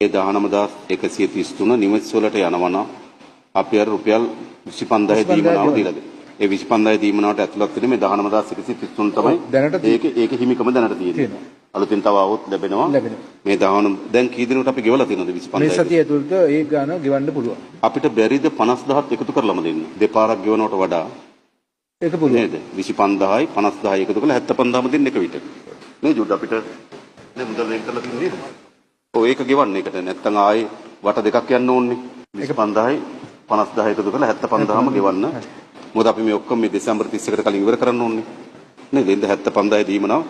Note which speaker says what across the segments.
Speaker 1: 19,133 නිවෙස් වලට යනවා නම් අපි අර රුපියල් 25000 දීමනාව දීලාද? ඒ 25000 දීමනාවට ඇතුළත් වෙන්නේ මේ 19,133 තමයි. ඒක හිමිකම දැනට තියෙනවා. අලුතින් තව આવොත් ලැබෙනවා. මේ 19 දැන් කී දිනකට අපි ගෙවලා තියෙනවද 25000?
Speaker 2: මේ සතිය ඇතුළත ඒ ගාන ගෙවන්න පුළුවන්.
Speaker 1: අපිට බැරිද 50000ත් එකතු කරලම දෙන්න? දෙපාරක් ගෙවනවට වඩා
Speaker 2: ඒක පුළුවන්
Speaker 1: නේද? 25000යි 50000යි එකතු කරලා 75000ම දෙන්න එක විට. නේ ජුඩ් අපිට නේ මුදල් වෙන් කරලා තියෙන්නේ නේද? ඔව් ඒක ගෙවන්න එකට නැත්තම් ආයේ වට දෙකක් යන්න ඕනේ. 25000යි 50000 එකතු කරලා 75000ම ගෙවන්න. මොකද අපි මේ ඔක්කොම මේ දෙසැම්බර් 31කට කලින් ඉවර කරන්න ඕනේ. නේද? එන්න 75000 දීමනවා.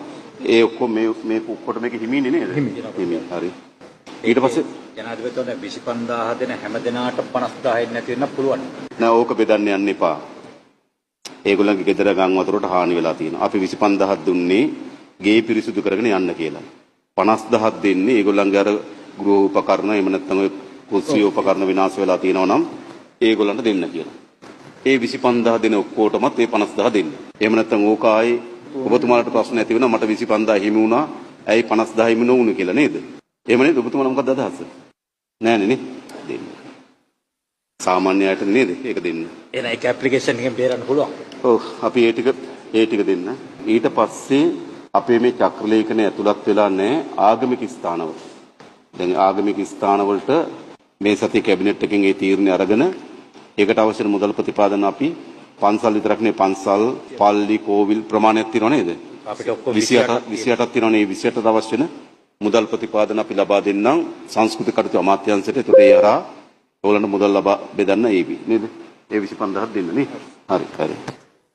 Speaker 1: ඒ ඔක්කොම මේ ඔක්කොට මේක හිමිනේ නේද? හිමි. හරි. ඊට පස්සේ
Speaker 3: ජනාධිපතිතුමා 25000 දෙන හැම දිනාට 50000 නැති වෙන්න පුළුවන්.
Speaker 1: නෑ ඕක බෙදන්න යන්න එපා. ඒගොල්ලන්ගේ ගෙදර ගම් වතුරට හානි වෙලා තියෙනවා. අපි 25000ක් දුන්නේ ගේ පිරිසුදු කරගෙන යන්න කියලා. 50000ක් දෙන්නේ ඒගොල්ලන්ගේ අර ගෘහ උපකරණ එහෙම නැත්නම් ඔය කුස්සිය උපකරණ විනාශ වෙලා තියෙනවා නම් ඒගොල්ලන්ට දෙන්න කියලා. ඒ 25000 දෙන ඔක්කොටමත් ඒ 50000 දෙන්න. එහෙම නැත්නම් ඕක ආයේ ඔබතුමාලට ප්‍රශ්න ඇති වෙනවා මට 25000 හිමි වුණා. ඇයි 50000 හිමි නොවුනේ කියලා නේද? එහෙම නේද? ඔබතුමාලා මොකක්ද අදහස? නෑනේ නේ. දෙන්න. සාමාන්‍යයට නේද? ඒක දෙන්න.
Speaker 3: එහෙනම් ඒක ඇප්ලිකේෂන් එකෙන් බේරන්න පුළුවන්.
Speaker 1: ඔව් අපි ඒ ටික දෙන්න. ඊට පස්සේ අපේ මේ චක්‍රලේඛනය ඇතුළත් වෙලා නැහැ ආගමික ස්ථානවල. දැන් ආගමික ස්ථානවලට මේ සතිය කැබිනට් එකෙන් ඒ තීරණය අරගෙන ඒකට අවශ්‍ය මුදල් ප්‍රතිපාදන අපි පන්සල් විතරක් නෙවෙයි පන්සල්, පල්ලි, කෝවිල් ප්‍රමාණයක් තියෙනව නේද?
Speaker 3: අපිට ඔක්කොම
Speaker 1: 28ක් තියෙනවනේ. 28ට අවශ්‍ය වෙන මුදල් ප්‍රතිපාදන අපි ලබා දෙන්නම් සංස්කෘතික කටයුතු අමාත්‍යාංශයට. ඒකට ඒ හරහා ඕගොල්ලන්ට මුදල් ලබා බෙදන්න ඒවි නේද? ඒ 25000ක් දෙන්න නේ. හරි.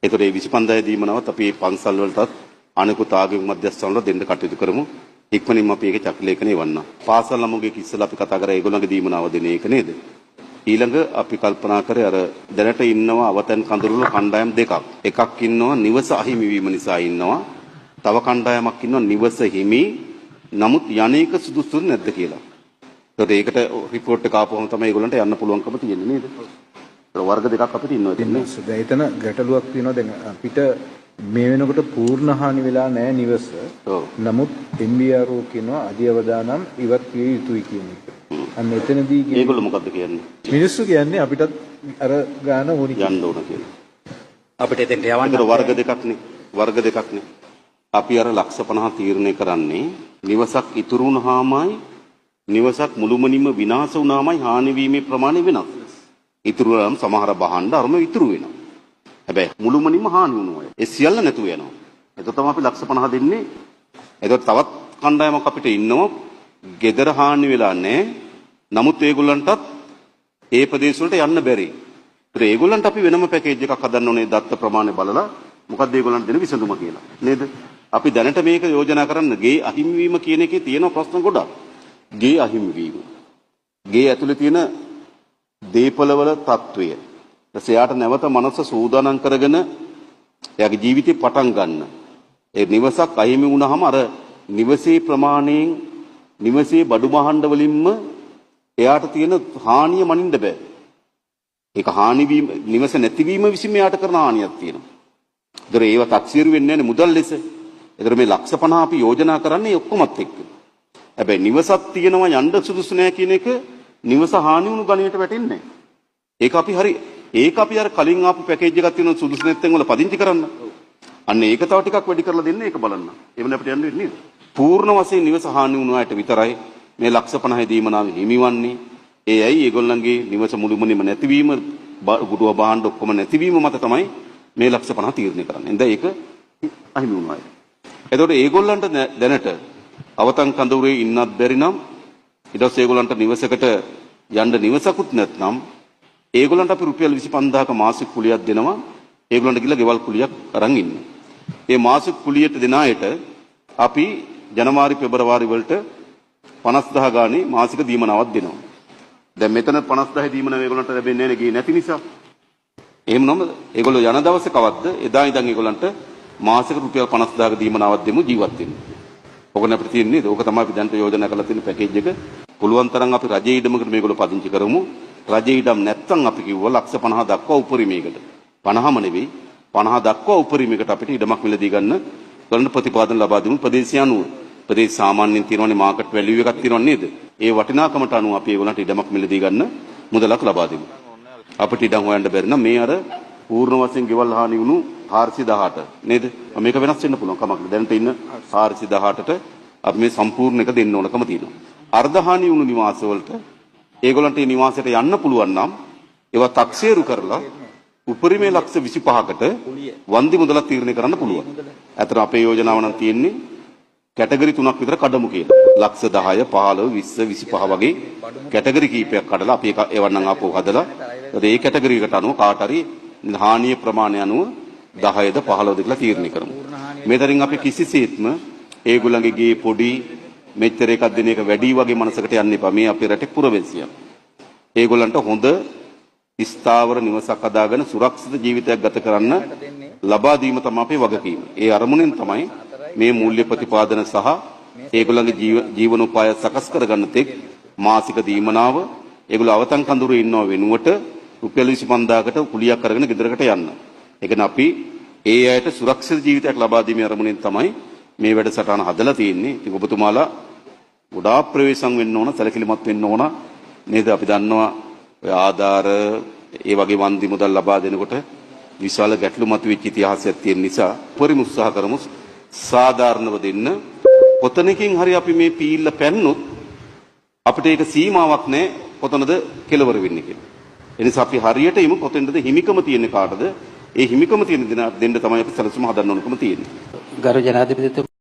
Speaker 1: ඒතකොට ඒ 25000 දීමනවත් අපි පන්සල් වලටත් අනිකුත් ආගමික මධ්‍යස්ථාන වල දෙන්න කටයුතු කරමු. ඉක්මනින්ම අපි ඒකේ චක්‍රලේඛනය එවන්න. පාසල් ළමුගේ ඉස්සෙල්ලා අපි කතා කරා ඒගොල්ලන්ගේ දීමනාව දෙන එක නේද? ඊළඟ අපි කල්පනා කරේ අර දැනට ඉන්නවා අවතන් කඳුරුල කණ්ඩායම් දෙකක්. එකක් ඉන්නවා නිවස අහිමි වීම නිසා ඉන්නවා. තව කණ්ඩායමක් ඉන්නවා නිවස හිමි නමුත් යන්නේක සුදුසු නැද්ද කියලා. ඒකට රිපෝට් එක ආපුවම තමයි ඒගොල්ලන්ට යන්න පුළුවන්කම තියෙන්නේ නේද? වර්ග දෙකක් අපිට ඉන්නවා
Speaker 2: දැන් එතන ගැටලුවක් තියෙනවා. දැන් අපිට මේ වෙනකොට පූර්ණ හානි වෙලා නැහැ නිවස. නමුත් MBRO කියනවා අධි අවදානම් ඉවත් විය යුතුයි කියන එක. අන්න එතනදී
Speaker 1: ඒගොල්ලෝ මොකද්ද කියන්නේ?
Speaker 2: මිනිස්සු කියන්නේ අපිටත් අර ගාන ඕනි
Speaker 1: යන්න ඕන කියලා.
Speaker 3: අපිට එතෙන්ට යවන්න
Speaker 1: වර්ග දෙකක්නේ. අපි අර 150 තීරණය කරන්නේ නිවසක් ඉතුරු වුණාමයි නිවසක් මුළුමනින්ම විනාශ වුණාමයි හානි වීමේ ප්‍රමාණය වෙනස්. ඉතුරු නම් සමහර භාණ්ඩ අරම ඉතුරු වෙනවා. හැබැයි මුළුමනින්ම හානි වුණා. ඒ සියල්ල නැතුව යනවා. එතකොට තමයි අපි 150 දෙන්නේ. එතකොට තවත් කණ්ඩායමක් අපිට ඉන්නවා. ගෙදර හානි වෙලා නැහැ. නමුත් ඒගොල්ලන්ටත් ඒ ප්‍රදේශ වලට යන්න බැරි. ඒත් ඒගොල්ලන්ට අපි වෙනම පැකේජ් එකක් හදන්න ඕනේ දත්ත ප්‍රමාණය බලලා. මොකක්ද ඒගොල්ලන්ට දෙන විසඳුම කියලා. නේද? අපි දැනට මේක යෝජනා කරන්න ගේ අහිමිවීම කියන එකේ තියෙන ප්‍රශ්න ගොඩක්. ගේ අහිමිවීම. ගේ ඇතුලේ තියෙන දීපලවල తত্ত্বය. එයාට නැවත මනස සූදානම් කරගෙන එයාගේ ජීවිතේ පටන් ගන්න. ඒ නිවසක් අහිමි වුණාම අර නිවසේ ප්‍රමාණයෙන් නිවසේ බඩු භාණ්ඩ වලින්ම එයාට තියෙන හානිය මනින්න බෑ. ඒක හානි වීම නිවස නැතිවීම විසින් එයාට කරන හානියක් තියෙනවා. ඒතර ඒව තක්සීරු වෙන්නේ නැහැ මුදල් ලෙස. ඒතර මේ 150 අපි යෝජනා කරන්නේ ඔක්කොමත් එක්ක. හැබැයි නිවසක් තියෙනවා යන්න සුදුසු නැහැ කියන එක නිවස හානි වුණු ගණයට වැටෙන්නේ නැහැ. ඒක අපි අර කලින් ආපු පැකේජ් එකක් තියෙනවා සුදුසු නැත්නම් වල පදිංචි කරන්න. අන්න ඒක තව ටිකක් වැඩි කරලා දෙන්න ඒක බලන්න. එවන අපිට යන්න වෙන්නේ නේද? පූර්ණ වශයෙන් නිවස හානි වුණු අයට විතරයි මේ 150 දීමනාව හිමිවන්නේ. ඒ ඇයි ඒගොල්ලන්ගේ නිවස මුළුමනින්ම නැතිවීම, ගුඩුව භාණ්ඩ ඔක්කොම නැතිවීම මත තමයි මේ 150 තීරණය කරන්නේ. එඳ ඒක අහිමි වුණා. එතකොට ඒගොල්ලන්ට දැනට අවතන් කඳවුරේ ඉන්නත් බැරි නම් ඊට පස්සේ ඒගොල්ලන්ට නිවසකට යන්න නිවසකුත් නැත්නම් ඒගොල්ලන්ට අපි රුපියල් 25000ක මාසික කුලියක් දෙනවා. ඒගොල්ලන්ට ගිහලා ගෙවල් කුලියක් අරන් ඉන්න. මේ මාසික කුලියට දෙන අයට අපි ජනවාරි පෙබරවාරි වලට 50000 ගානේ මාසික දීමනාවක් දෙනවා. දැන් මෙතන 50000 දීමනාව ඒගොල්ලන්ට ලැබෙන්නේ නැහැ නේ නැති නිසා. එහෙම නම් ඒගොල්ලෝ යන දවසේ කවද්ද එදා ඉඳන් ඒගොල්ලන්ට මාසික රුපියල් 50000ක දීමනාවක් දෙමු ජීවත් වෙන්න. ඔක අපිට තියෙන්නේ නේද? ඕක තමයි අපි දැන්ට යෝජනා කරලා තියෙන පැකේජ් එක. පුළුවන් තරම් අපි රජයේ ඉඩමකට මේගොල්ලෝ පදිංචි කරමු. රජයේ ඉඩම් නැත්තම් අපි කිව්වා 150 දක්වා උපරිමයකට. 50ම නෙවෙයි 50 දක්වා උපරිමයකට අපිට ඉඩමක් මිලදී ගන්න කරන ප්‍රතිපාදන ලබා දෙමු ප්‍රදේශය අනුව. ප්‍රදේශ සාමාන්‍යයෙන් තියෙනවනේ මාකට් වැලියු එකක් තියෙනව නේද? ඒ වටිනාකමට අනුව අපි ඒගොල්ලන්ට ඉඩමක් මිලදී ගන්න මුදලක් ලබා දෙමු. අපිට ඉඩම් හොයන්න බැරි නම් මේ අර පූර්ණ වශයෙන් ගෙවල් හානි වුණු 418 නේද? මේක වෙනස් වෙන්න පුළුවන් කමක් නෑ. දැනට ඉන්න 418ට අපි මේ සම්පූර්ණ එක දෙන්න ඕනකම තියෙනවා. අර්ධ හානි වුණු නිවාස වලට ඒගොල්ලන්ට මේ නිවාසයට යන්න පුළුවන් නම් ඒවා තක්සේරු කරලා උපරිමයේ ලක්ෂ 25කට වන්දි මුදලක් තීරණය කරන්න පුළුවන්. අතන අපේ යෝජනාව නම් තියෙන්නේ කැටගරි 3ක් විතර කඩමු කියලා. ලක්ෂ 10, 15, 20, 25 වගේ කැටගරි කීපයක් කඩලා අපි ඒවන්නම් ආපහු හදලා ඒ කැටගරි එකට අනුව කාට හරි හානිය ප්‍රමාණය අනුව 10ද 15ද කියලා තීරණය කරමු. මේතරින් අපි කිසිසේත්ම ඒගොල්ලන්ගේ ගේ පොඩි මෙච්චර එකක් දෙන එක වැඩි වගේ මනසකට යන්න එපා. මේ අපේ රටේ පුරවැසියන්. ඒගොල්ලන්ට හොඳ ස්ථාවර නිවසක් හදාගෙන සුරක්ෂිත ජීවිතයක් ගත කරන්න ලබා දීම තමයි අපේ වගකීම. ඒ අරමුණෙන් තමයි මේ මූල්‍ය ප්‍රතිපාදන සහ ඒගොල්ලන්ගේ ජීවනෝපාය සකස් කරගන්න තෙක් මාසික දීමනාව ඒගොල්ලෝ අවතන් කඳුරේ ඉන්නව වෙනුවට රුපියල් 25000කට කුලියක් අරගෙන ගෙදරකට යන්න. ඒ කියන්නේ අපි ඒ අයට සුරක්ෂිත ජීවිතයක් ලබා දීමේ අරමුණෙන් තමයි මේ වැඩසටහන හදලා තියෙන්නේ. ඉතින් ඔබතුමාලා ගොඩාක් ප්‍රවේශම් වෙන්න ඕන, සැලකිලිමත් වෙන්න ඕන නේද? අපි දන්නවා ඔය ආධාර ඒ වගේ වන්දි මුදල් ලබා දෙනකොට විශාල ගැටලු මතුවෙච්ච ඉතිහාසයක් තියෙන නිසා පරිම උත්සාහ කරමු සාධාරණව දෙන්න. කොතනකින් හරි අපි මේ පීල්ල පැන්නොත් අපිට ඒක සීමාවක් නැහැ කොතනද කෙලවර වෙන්නේ කියලා. ඒ නිසා අපි හරියට එමු කොතෙන්ද හිමිකම තියෙන්නේ කාටද? ඒ හිමිකම තියෙන දෙන්න තමයි අපි සැලසුම හදන්න ඕනකම තියෙන්නේ.
Speaker 4: ගරු ජනාධිපතිතුමා